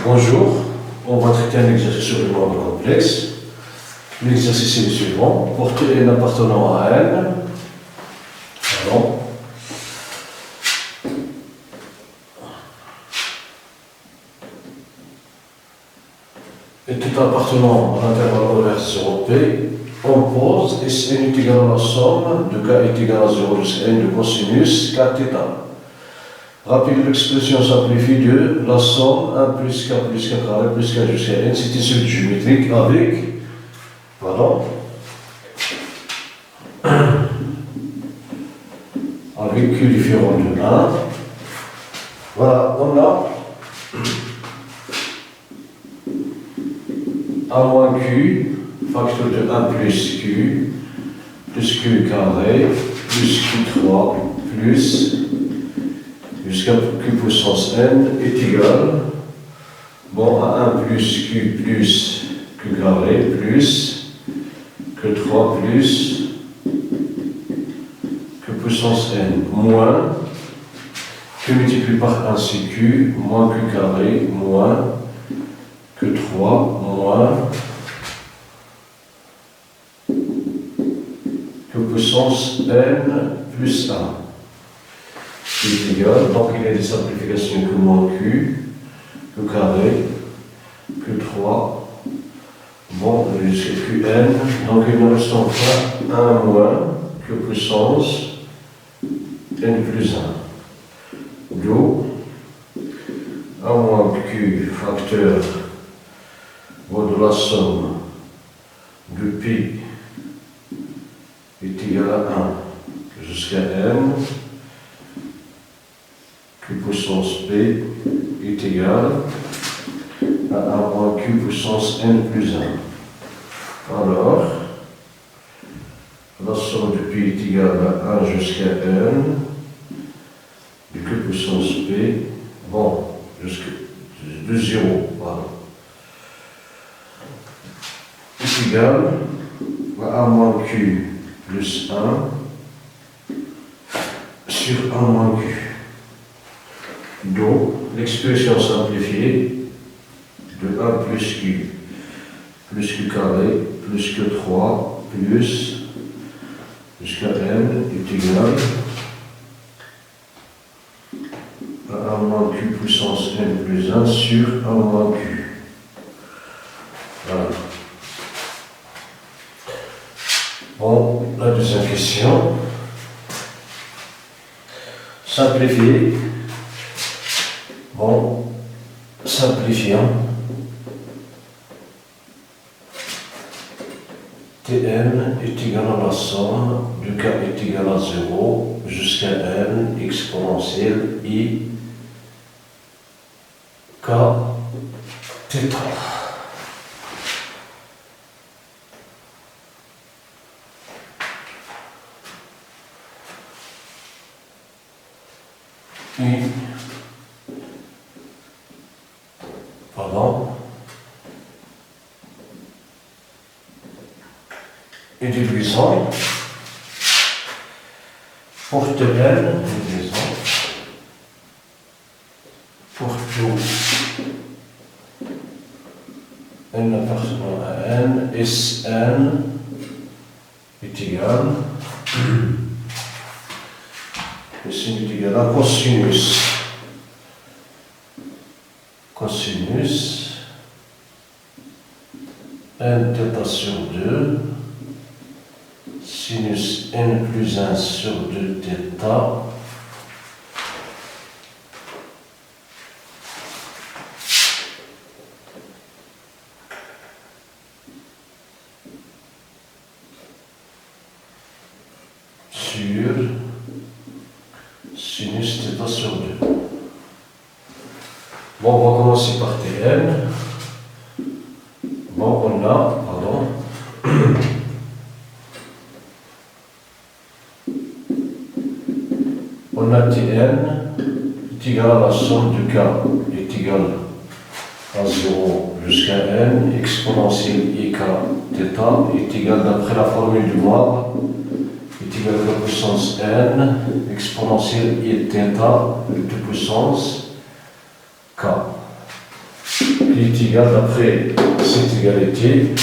Bonjour, on va traiter un exercice sur le nombre complexe. L'exercice est le suivant. Porter n appartenant à n. Pardon. Et tout appartenant à l'intervalle horaire 0p, on pose et si n est égal à la somme de k est égal à 0 jusqu'à n de cosinus k θ. Rappelez l'expression simplifiée de la somme 1 plus k plus k carré plus k jusqu'à n, c'est une suite géométrique avec, avec q différent de 1. Voilà, on a a moins q, facteur de 1 plus q carré, plus q3, plus jusqu'à q puissance n est égal à 1 plus q carré plus q3 plus q puissance n moins q multiplié par 1 c'est q moins q carré moins q3 moins q puissance n plus 1 est égal, donc il y a des simplifications que moins q carré, q3, jusqu'à qn, donc il ne reste pas 1 moins q puissance n plus 1. D'où 1 moins q facteur de la somme de pi est égal à 1 jusqu'à n. Q puissance p est égal à 1 moins q puissance n plus 1. Alors, la somme de pi est égale à 1 jusqu'à n de q puissance p, de 0, est égal à 1 moins q plus 1 sur 1 moins q. Donc, l'expression simplifiée de 1 plus q carré, plus q3, plus jusqu'à n est égal à 1 moins q puissance n plus 1 sur 1 moins q. Voilà. La deuxième question. Simplifier. Simplifiant, Tn est égal à la somme de k est égal à 0 jusqu'à n exponentielle i k θ. Et déduisant pour n, pour tout n appartenant à n, Sn est égal à cosinus n θ sur 2 sinus n plus 1 sur 2 θ sur sinus θ sur 2. On va commencer par Tn. On a Tn est égal à la somme de k est égal à 0 jusqu'à n exponentielle ik θ est égal, d'après la formule du moire, est égal à la puissance n exponentielle i θ de puissance k. qui est égal, d'après cette égalité,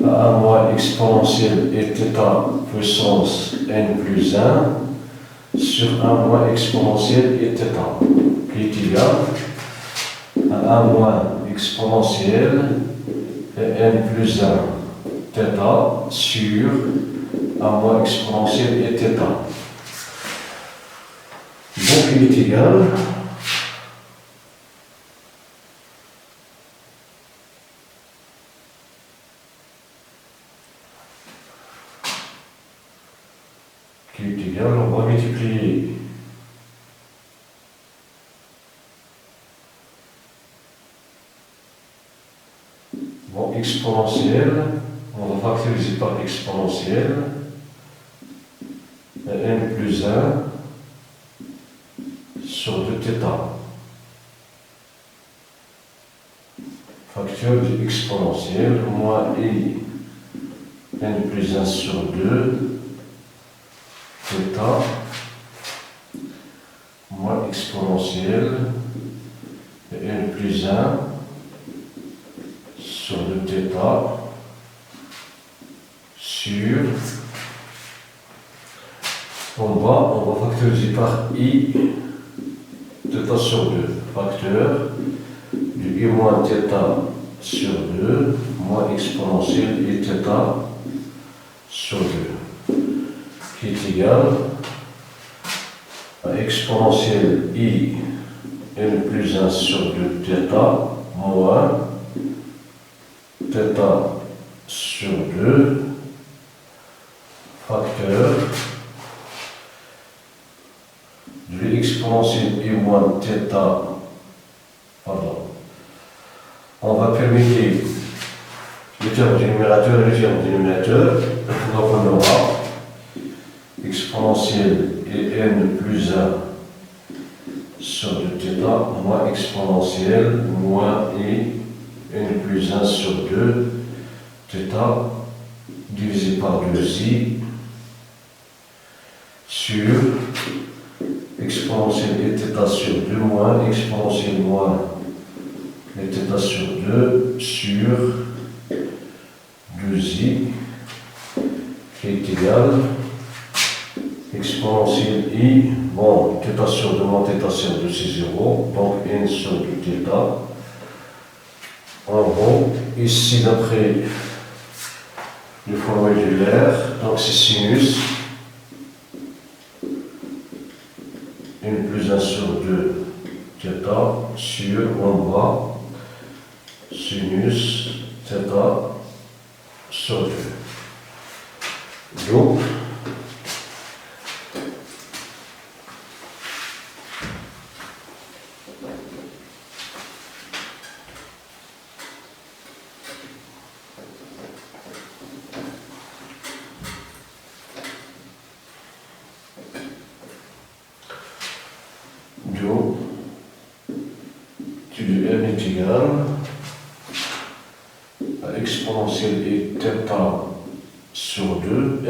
à 1 moins exponentielle et θ puissance n plus 1 sur 1 moins exponentielle et θ, qui est égal à 1 moins exponentielle et n plus 1 θ sur 1 moins exponentielle et θ. Donc il est égal on va multiplier exponentielle, on va factoriser par exponentielle, n plus 1 sur 2θ. Facteur de exponentielle, moins i n plus 1 sur 2 θ moins exponentielle et n plus 1 sur 2θ sur, en bas on va factoriser par i θ sur 2, facteur du i moins θ sur 2 moins exponentielle et θ sur 2, qui est égal à exponentielle i n plus 1 sur 2θ moins θ sur 2 facteur de l'exponentielle i moins θ, pardon. On va permettre le terme du numérateur et le terme du dénominateur, donc on aura exponentielle et n plus 1 sur 2θ moins exponentielle moins i n plus 1 sur 2 θ divisé par 2i sur exponentielle et θ sur 2 moins exponentielle moins et θ sur 2 sur 2i qui est égal exponentielle i, bon, θ sur 2 moins θ sur 2 c'est 0, donc n sur 2θ. En gros, ici d'après le forme modulaire, donc c'est sinus n plus 1 sur 2 θ sur, en bas, sinus θ sur 2. Donc, n est égal à exponentielle et θ sur 2,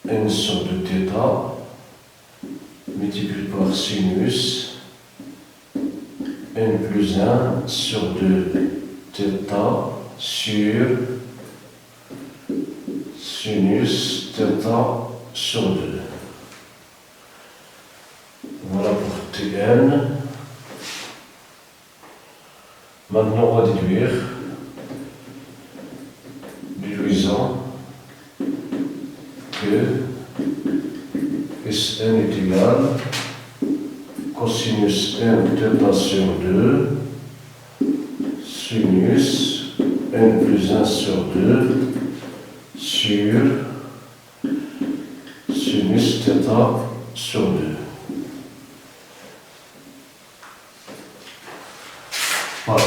n sur 2θ multiplié par sinus n plus 1 sur 2θ sur sinus θ sur 2. Voilà pour Tn. Maintenant, on va déduire, déduisant que Sn est égal cosinus n θ sur 2 sinus n plus 1 sur 2 sur sinus θ sur 2. Pardon.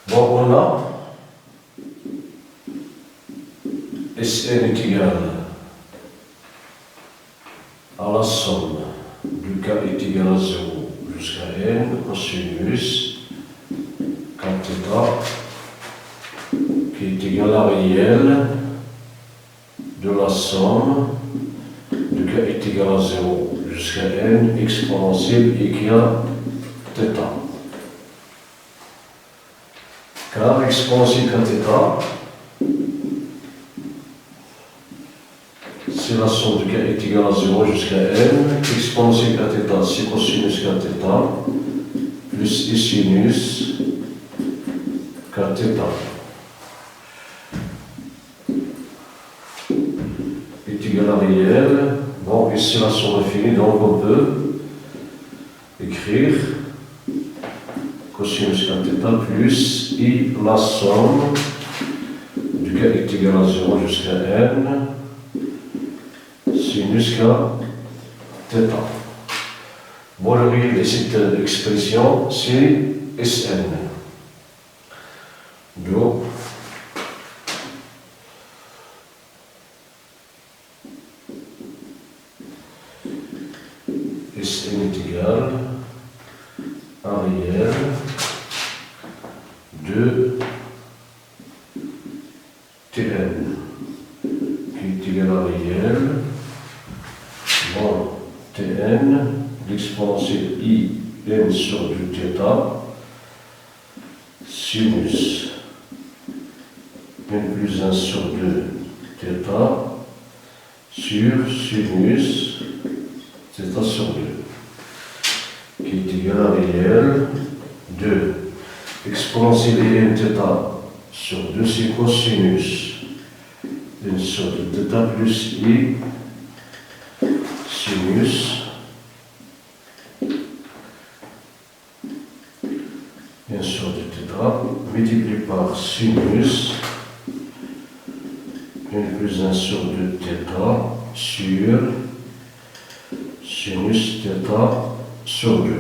Bon, on a Sn est égal à la somme du k est égal à 0 jusqu'à n cosinus kθ qui est égal à réel de la somme de k est égal à 0 jusqu'à n exponentielle égale θ. Car exponentielle kθ, c'est la somme de k est égal à 0 jusqu'à n, exponentielle kθ, c'est cosinus kθ, plus i sinus kθ. Est égal à réel. Bon, ici la somme est finie, donc on peut écrire cosinus kθ plus i la somme du k est égal à 0 jusqu'à n sinus kθ. Bon, le réel de cette expression, c'est Sn. Donc, Sn est égal à réel de Tn, qui est égal à réel, bon, Tn, l'exponentielle i n sur du θ, sinus n plus 1 sur 2 θ sur sinus θ sur 2, qui est égal à réel de exponentielle n θ sur 2 c'est cosinus n sur 2 θ plus i sinus n sur 2 θ multiplié par sinus n plus 1 sur 2 θ sur sinus θ sur 2.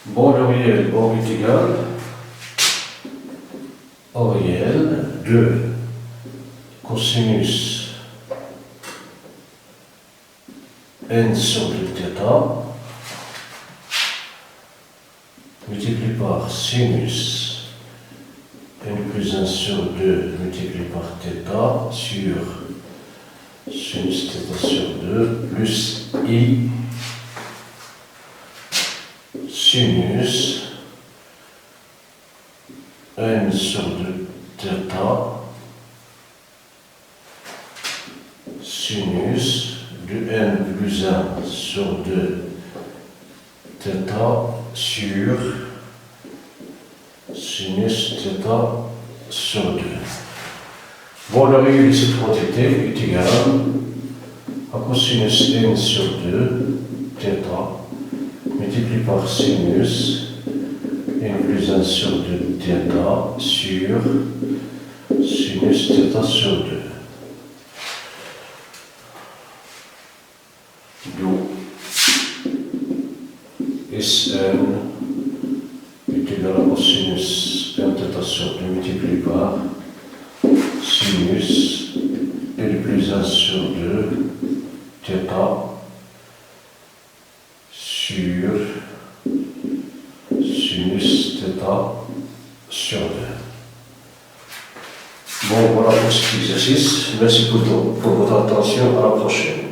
Bon, le réel est égal au réel de cosinus n sur 2 θ multiplié par sinus n plus 1 sur 2 multiplié par θ sur sinus θ sur 2 plus i sinus n sur 2 θ sinus de n plus 1 sur 2 θ sur sinus θ sur 2. Bon, le réel de cette quantité est égal à cosinus n sur 2 θ multiplié par sinus n plus 1 sur 2 θ sur sinus θ sur 2. Donc, Sn est égal à cosinus n θ sur 2 multiplié par sinus n plus 1 sur 2 θ sur sinus θ sur 2. Bon, voilà pour cet exercice. Merci pour votre attention. À la prochaine.